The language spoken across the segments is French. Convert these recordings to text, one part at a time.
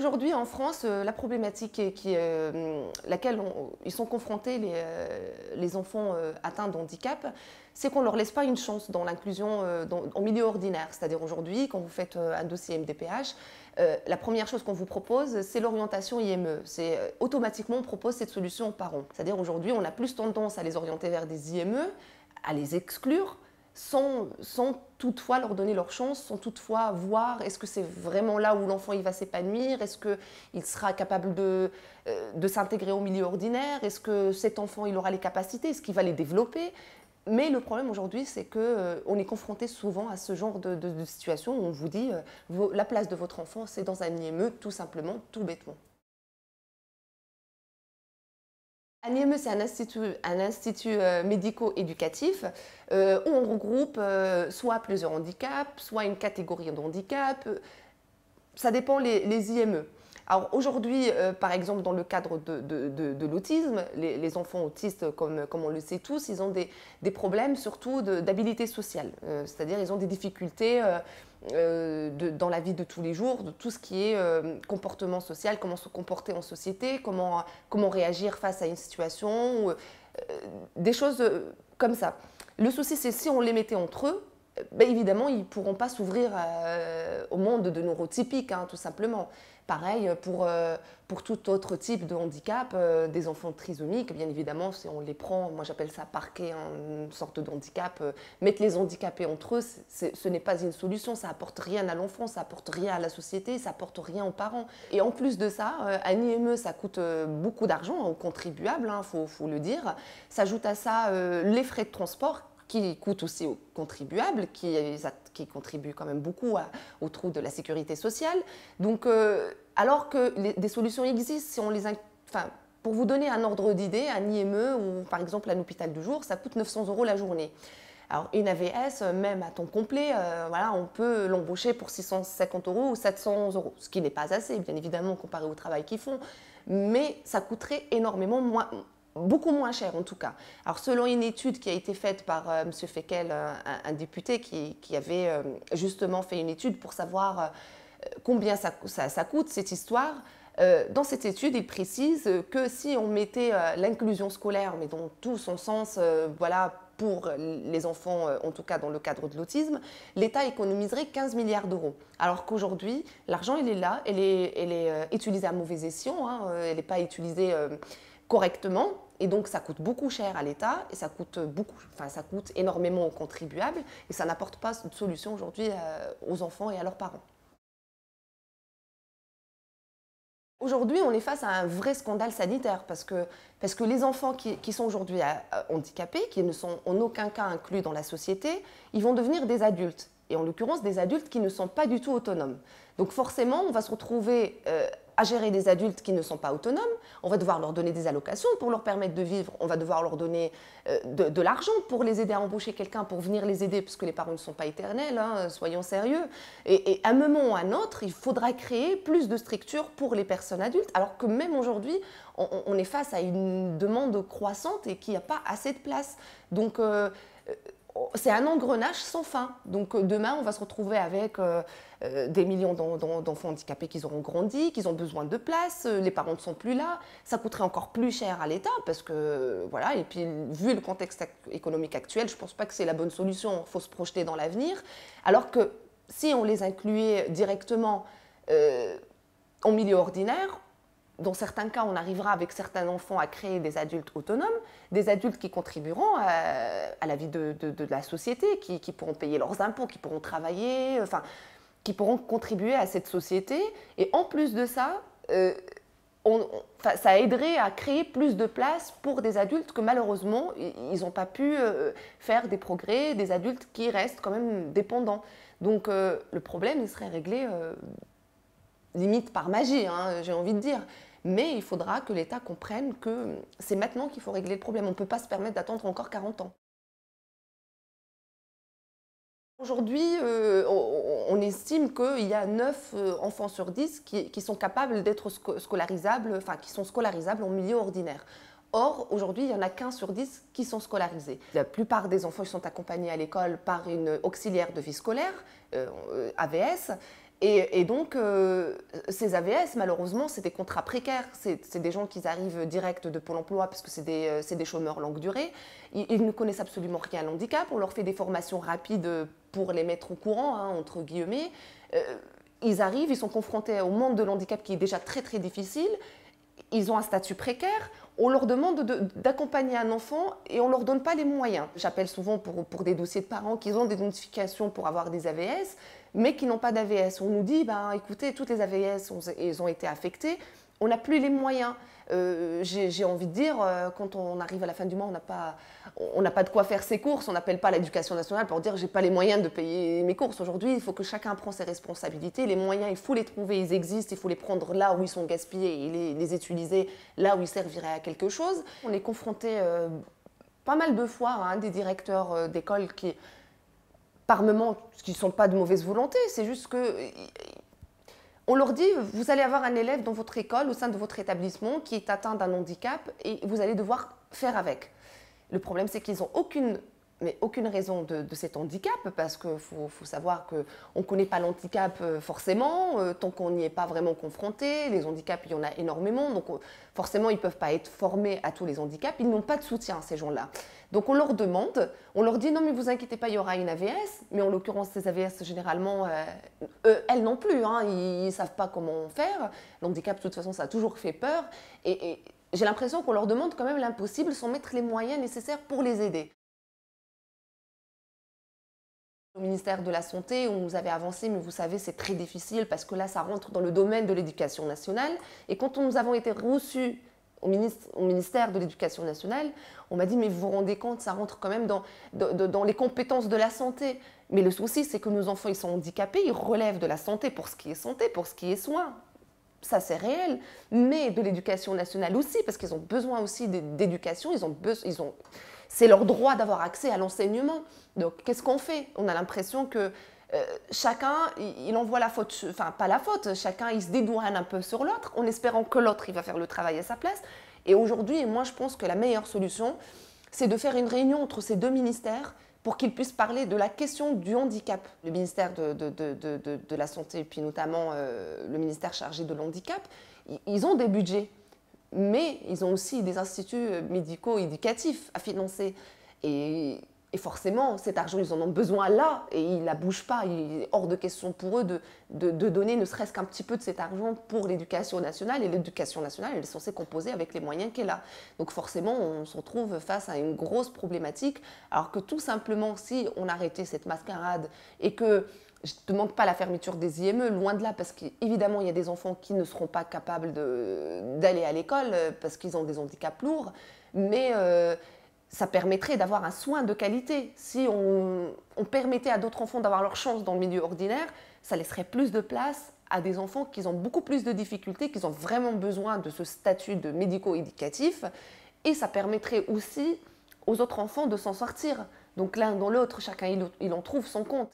Aujourd'hui, en France, la problématique laquelle ils sont confrontés, les enfants atteints de handicap, c'est qu'on ne leur laisse pas une chance dans l'inclusion en milieu ordinaire. C'est-à-dire aujourd'hui, quand vous faites un dossier MDPH, la première chose qu'on vous propose, c'est l'orientation IME. Automatiquement, on propose cette solution aux parents. C'est-à-dire aujourd'hui, on a plus tendance à les orienter vers des IME, à les exclure, sans toutefois leur donner leur chance, sans toutefois voir est-ce que c'est vraiment là où l'enfant va s'épanouir, est-ce qu'il sera capable de s'intégrer au milieu ordinaire, est-ce que cet enfant il aura les capacités, est-ce qu'il va les développer. Mais le problème aujourd'hui, c'est qu'on est confronté souvent à ce genre de situation où on vous dit la place de votre enfant, c'est dans un IME, tout simplement, tout bêtement. Un IME, c'est un institut médico-éducatif où on regroupe soit plusieurs handicaps, soit une catégorie de handicap. Ça dépend les IME. Alors aujourd'hui, par exemple, dans le cadre de l'autisme, les enfants autistes, comme on le sait tous, ils ont des problèmes surtout d'habilité sociale. C'est-à-dire ils ont des difficultés dans la vie de tous les jours, de tout ce qui est comportement social, comment se comporter en société, comment réagir face à une situation, des choses comme ça. Le souci, c'est si on les mettait entre eux, ben évidemment, ils ne pourront pas s'ouvrir au monde de neurotypiques, hein, tout simplement. Pareil pour tout autre type de handicap, des enfants trisomiques, bien évidemment, si on les prend, moi j'appelle ça parquer, hein, une sorte de handicap, mettre les handicapés entre eux, ce n'est pas une solution, ça apporte rien à l'enfant, ça apporte rien à la société, ça apporte rien aux parents. Et en plus de ça, un IME, ça coûte beaucoup d'argent aux contribuables, hein, faut le dire. S'ajoute à ça les frais de transport, qui coûte aussi aux contribuables, qui contribuent quand même beaucoup au trou de la sécurité sociale. Donc, alors que des solutions existent, si on pour vous donner un ordre d'idée, un IME ou par exemple un hôpital du jour, ça coûte 900 € la journée. Alors une AVS, même à temps complet, voilà, on peut l'embaucher pour 650 € ou 700 €, ce qui n'est pas assez, bien évidemment, comparé au travail qu'ils font, mais ça coûterait énormément moins. Beaucoup moins cher en tout cas. Alors selon une étude qui a été faite par M. Fekkel, un député qui avait justement fait une étude pour savoir combien ça coûte cette histoire, dans cette étude il précise que si on mettait l'inclusion scolaire, mais dans tout son sens, voilà, pour les enfants, en tout cas dans le cadre de l'autisme, l'État économiserait 15 milliards d'euros. Alors qu'aujourd'hui, l'argent il est là, elle est utilisée à mauvais escient, hein, elle n'est pas utilisée correctement, et donc ça coûte beaucoup cher à l'État et ça coûte énormément aux contribuables et ça n'apporte pas de solution aujourd'hui aux enfants et à leurs parents. Aujourd'hui, on est face à un vrai scandale sanitaire parce que les enfants qui sont aujourd'hui handicapés, qui ne sont en aucun cas inclus dans la société, ils vont devenir des adultes. Et en l'occurrence, des adultes qui ne sont pas du tout autonomes. Donc forcément, on va se retrouver à gérer des adultes qui ne sont pas autonomes. On va devoir leur donner des allocations pour leur permettre de vivre. On va devoir leur donner de l'argent pour les aider à embaucher quelqu'un pour venir les aider, parce que les parents ne sont pas éternels, hein, soyons sérieux. Et à un moment ou à un autre, il faudra créer plus de structures pour les personnes adultes, alors que même aujourd'hui, on est face à une demande croissante et qu'il n'y a pas assez de place. Donc, c'est un engrenage sans fin. Donc demain, on va se retrouver avec des millions d'enfants handicapés qui auront grandi, qui ont besoin de place, les parents ne sont plus là, ça coûterait encore plus cher à l'État parce que, voilà, et puis vu le contexte économique actuel, je ne pense pas que c'est la bonne solution, il faut se projeter dans l'avenir. Alors que si on les incluait directement en milieu ordinaire, dans certains cas, on arrivera avec certains enfants à créer des adultes autonomes, des adultes qui contribueront à la vie de la société, qui pourront payer leurs impôts, qui pourront travailler, enfin, qui pourront contribuer à cette société. Et en plus de ça, ça aiderait à créer plus de place pour des adultes que malheureusement, ils n'ont pas pu faire des progrès, des adultes qui restent quand même dépendants. Donc le problème, il serait réglé limite par magie, hein, j'ai envie de dire. Mais il faudra que l'État comprenne que c'est maintenant qu'il faut régler le problème. On ne peut pas se permettre d'attendre encore 40 ans. Aujourd'hui, on estime qu'il y a 9 enfants sur 10 qui sont capables d'être scolarisables, enfin qui sont scolarisables en milieu ordinaire. Or, aujourd'hui, il n'y en a qu'1 sur 10 qui sont scolarisés. La plupart des enfants sont accompagnés à l'école par une auxiliaire de vie scolaire, AVS, Et donc, ces AVS, malheureusement, c'est des contrats précaires. C'est des gens qui arrivent direct de Pôle emploi parce que c'est des chômeurs longue durée. Ils ne connaissent absolument rien à l'handicap. On leur fait des formations rapides pour les mettre au courant, hein, entre guillemets. Ils arrivent, ils sont confrontés au monde de l'handicap qui est déjà très très difficile. Ils ont un statut précaire. On leur demande d'accompagner un enfant et on ne leur donne pas les moyens. J'appelle souvent pour des dossiers de parents qui ont des notifications pour avoir des AVS, mais qui n'ont pas d'AVS. On nous dit, ben, écoutez, toutes les AVS ils ont été affectées, on n'a plus les moyens. J'ai envie de dire, quand on arrive à la fin du mois, on n'a pas de quoi faire ses courses, on n'appelle pas l'éducation nationale pour dire j'ai pas les moyens de payer mes courses. Aujourd'hui, il faut que chacun prenne ses responsabilités. Les moyens, il faut les trouver, ils existent, il faut les prendre là où ils sont gaspillés et les utiliser là où ils serviraient à quelque chose. On est confronté pas mal de fois à des directeurs d'école qui, par moment, qui ne sont pas de mauvaise volonté, c'est juste que on leur dit, vous allez avoir un élève dans votre école, au sein de votre établissement, qui est atteint d'un handicap et vous allez devoir faire avec. Le problème, c'est qu'ils n'ont aucune raison de cet handicap, parce qu'il faut savoir qu'on ne connaît pas l'handicap forcément, tant qu'on n'y est pas vraiment confronté. Les handicaps, il y en a énormément, donc forcément, ils ne peuvent pas être formés à tous les handicaps. Ils n'ont pas de soutien, ces gens-là. Donc on leur demande, on leur dit non mais vous inquiétez pas, il y aura une AVS, mais en l'occurrence ces AVS généralement, elles non plus, hein, ils ne savent pas comment faire. L'handicap de toute façon ça a toujours fait peur et j'ai l'impression qu'on leur demande quand même l'impossible sans mettre les moyens nécessaires pour les aider. Au ministère de la Santé, on nous avait avancé, mais vous savez, c'est très difficile parce que là, ça rentre dans le domaine de l'éducation nationale. Et quand nous avons été reçus au ministère de l'Éducation nationale, on m'a dit, mais vous vous rendez compte, ça rentre quand même dans les compétences de la santé. Mais le souci, c'est que nos enfants, ils sont handicapés, ils relèvent de la santé pour ce qui est santé, pour ce qui est soins. Ça, c'est réel. Mais de l'éducation nationale aussi, parce qu'ils ont besoin aussi d'éducation, c'est leur droit d'avoir accès à l'enseignement. Donc, qu'est-ce qu'on fait? On a l'impression que chacun, il envoie la faute, enfin pas la faute, chacun il se dédouane un peu sur l'autre en espérant que l'autre il va faire le travail à sa place. Et aujourd'hui, moi je pense que la meilleure solution, c'est de faire une réunion entre ces deux ministères pour qu'ils puissent parler de la question du handicap. Le ministère de la Santé et puis notamment le ministère chargé de l'handicap, ils ont des budgets, mais ils ont aussi des instituts médico-éducatifs à financer. Et forcément, cet argent, ils en ont besoin là et ils ne la bougent pas. Il est hors de question pour eux de donner ne serait-ce qu'un petit peu de cet argent pour l'éducation nationale. Et l'éducation nationale, elle est censée composer avec les moyens qu'elle a. Donc forcément, on se retrouve face à une grosse problématique. Alors que tout simplement, si on arrêtait cette mascarade et que je ne demande pas la fermeture des IME, loin de là, parce qu'évidemment, il y a des enfants qui ne seront pas capables d'aller à l'école parce qu'ils ont des handicaps lourds, mais ça permettrait d'avoir un soin de qualité. Si on permettait à d'autres enfants d'avoir leur chance dans le milieu ordinaire, ça laisserait plus de place à des enfants qui ont beaucoup plus de difficultés, qui ont vraiment besoin de ce statut de médico-éducatif, et ça permettrait aussi aux autres enfants de s'en sortir. Donc l'un dans l'autre, chacun il en trouve son compte.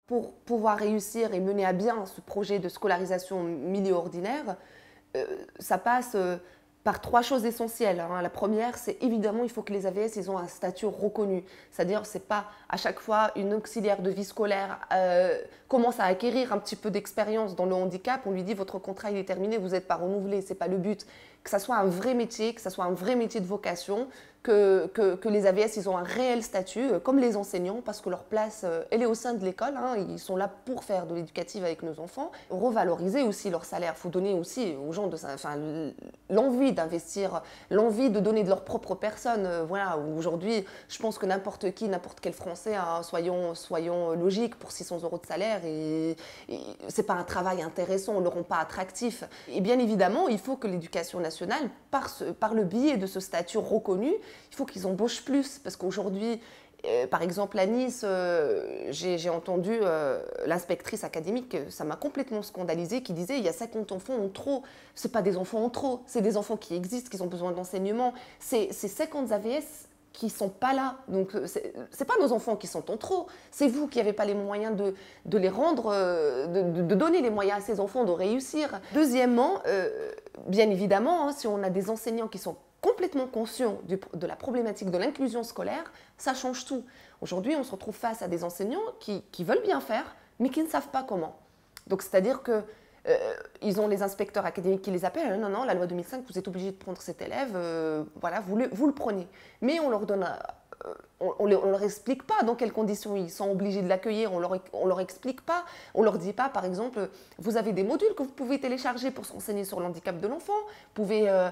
Pour pouvoir réussir et mener à bien ce projet de scolarisation milieu ordinaire, ça passe par trois choses essentielles. La première, c'est évidemment, il faut que les AVS ils ont un statut reconnu. C'est-à-dire, ce n'est pas à chaque fois une auxiliaire de vie scolaire commence à acquérir un petit peu d'expérience dans le handicap, on lui dit votre contrat il est terminé, vous n'êtes pas renouvelé, ce n'est pas le but. Que ça soit un vrai métier, que ça soit un vrai métier de vocation, que les AVS ils ont un réel statut, comme les enseignants, parce que leur place, elle est au sein de l'école, hein, ils sont là pour faire de l'éducative avec nos enfants. Revaloriser aussi leur salaire, il faut donner aussi aux gens l'envie d'investir, l'envie de donner de leur propre personne. Voilà, aujourd'hui, je pense que n'importe qui, n'importe quel Français, hein, soyons logiques, pour 600 € de salaire, et c'est pas un travail intéressant, on ne le rend pas attractif. Et bien évidemment, il faut que l'éducation nationale, par le biais de ce statut reconnu, il faut qu'ils embauchent plus, parce qu'aujourd'hui, par exemple à Nice, j'ai entendu l'inspectrice académique, ça m'a complètement scandalisée, qui disait il y a 50 enfants en trop. Ce pas des enfants en trop, c'est des enfants qui existent, qui ont besoin d'enseignement. C'est 50 AVS qui ne sont pas là. Donc, ce n'est pas nos enfants qui sont en trop. C'est vous qui n'avez pas les moyens de les rendre, de donner les moyens à ces enfants de réussir. Deuxièmement, bien évidemment, hein, si on a des enseignants qui sont complètement conscients de la problématique de l'inclusion scolaire, ça change tout. Aujourd'hui, on se retrouve face à des enseignants qui veulent bien faire, mais qui ne savent pas comment. Donc, c'est-à-dire que ils ont les inspecteurs académiques qui les appellent. Non, non, la loi 2005, vous êtes obligé de prendre cet élève, voilà, vous le prenez. Mais on leur donne on leur explique pas dans quelles conditions ils sont obligés de l'accueillir, on leur explique pas, on leur dit pas, par exemple, vous avez des modules que vous pouvez télécharger pour s'enseigner sur l'handicap de l'enfant, vous pouvez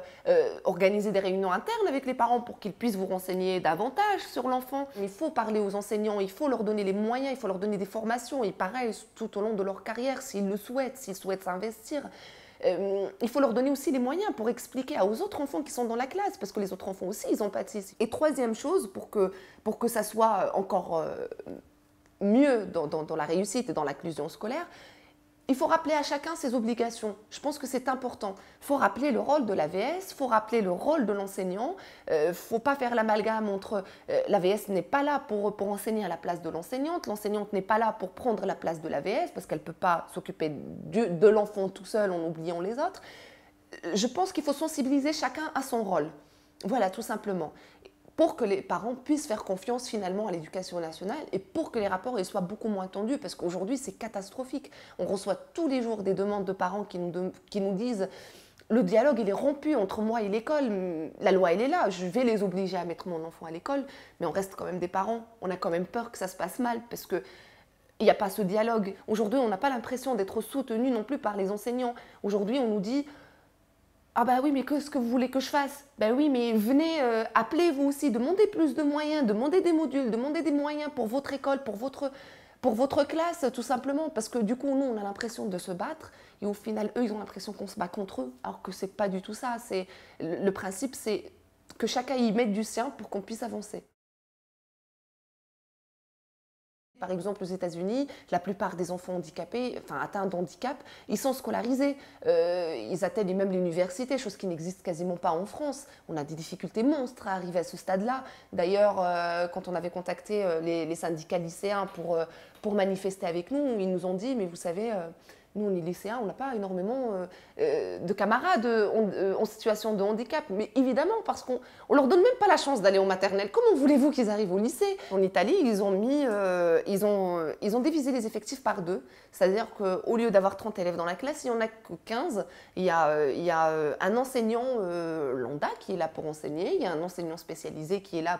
organiser des réunions internes avec les parents pour qu'ils puissent vous renseigner davantage sur l'enfant. Il faut parler aux enseignants, il faut leur donner les moyens, il faut leur donner des formations, et pareil, tout au long de leur carrière, s'ils le souhaitent, s'ils souhaitent s'investir. Il faut leur donner aussi les moyens pour expliquer aux autres enfants qui sont dans la classe, parce que les autres enfants aussi, ils en pâtissent. Et troisième chose, pour que ça soit encore mieux dans la réussite et dans l'inclusion scolaire, il faut rappeler à chacun ses obligations. Je pense que c'est important. Il faut rappeler le rôle de l'AVS, il faut rappeler le rôle de l'enseignant. Il ne faut pas faire l'amalgame entre l'AVS n'est pas là pour enseigner à la place de l'enseignante n'est pas là pour prendre la place de l'AVS parce qu'elle ne peut pas s'occuper de l'enfant tout seul en oubliant les autres. Je pense qu'il faut sensibiliser chacun à son rôle. Voilà, tout simplement. Pour que les parents puissent faire confiance finalement à l'éducation nationale et pour que les rapports soient beaucoup moins tendus, parce qu'aujourd'hui c'est catastrophique. On reçoit tous les jours des demandes de parents qui nous disent « le dialogue il est rompu entre moi et l'école, la loi elle est là, je vais les obliger à mettre mon enfant à l'école, mais on reste quand même des parents, on a quand même peur que ça se passe mal parce que il n'y a pas ce dialogue. Aujourd'hui on n'a pas l'impression d'être soutenu non plus par les enseignants. Aujourd'hui on nous dit « ah bah oui, mais qu'est-ce que vous voulez que je fasse? Ben oui, mais venez, appelez vous aussi, demandez plus de moyens, demandez des modules, demandez des moyens pour votre école, pour votre classe, tout simplement. Parce que du coup, nous, on a l'impression de se battre et au final, eux, ils ont l'impression qu'on se bat contre eux, alors que c'est pas du tout ça. Le principe, c'est que chacun y mette du sien pour qu'on puisse avancer. Par exemple, aux États-Unis, la plupart des enfants handicapés, enfin atteints d'handicap, ils sont scolarisés. Ils atteignent même l'université, chose qui n'existe quasiment pas en France. On a des difficultés monstres à arriver à ce stade-là. D'ailleurs, quand on avait contacté les syndicats lycéens pour manifester avec nous, ils nous ont dit, mais vous savez, nous, on est lycéens, on n'a pas énormément de camarades en situation de handicap. Mais évidemment, parce qu'on ne leur donne même pas la chance d'aller au maternel. Comment voulez-vous qu'ils arrivent au lycée? En Italie, ils ont divisé les effectifs par 2. C'est-à-dire qu'au lieu d'avoir 30 élèves dans la classe, il n'y en a que 15. Il y a un enseignant lambda qui est là pour enseigner. Il y a un enseignant spécialisé qui est là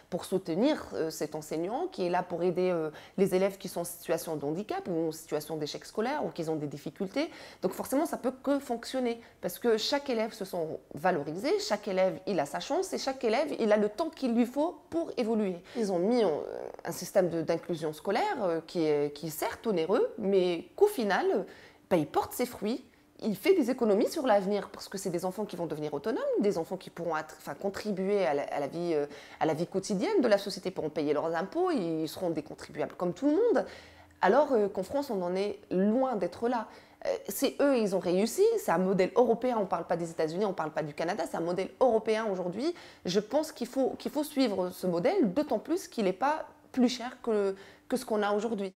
pour soutenir cet enseignant, qui est là pour aider les élèves qui sont en situation de handicap ou en situation d'échec scolaire ou qui ont des difficultés. Donc forcément, ça peut que fonctionner parce que chaque élève se sent valorisé, chaque élève, il a sa chance et chaque élève, il a le temps qu'il lui faut pour évoluer. Ils ont mis un système d'inclusion scolaire qui est certes onéreux, mais qu'au final, il porte ses fruits. Il fait des économies sur l'avenir parce que c'est des enfants qui vont devenir autonomes, des enfants qui pourront contribuer à la vie quotidienne de la société, pourront payer leurs impôts, ils seront des contribuables comme tout le monde. Alors qu'en France, on en est loin d'être là. C'est eux, ils ont réussi, c'est un modèle européen, on ne parle pas des États-Unis, on ne parle pas du Canada, c'est un modèle européen aujourd'hui. Je pense qu'il faut suivre ce modèle, d'autant plus qu'il n'est pas plus cher que ce qu'on a aujourd'hui.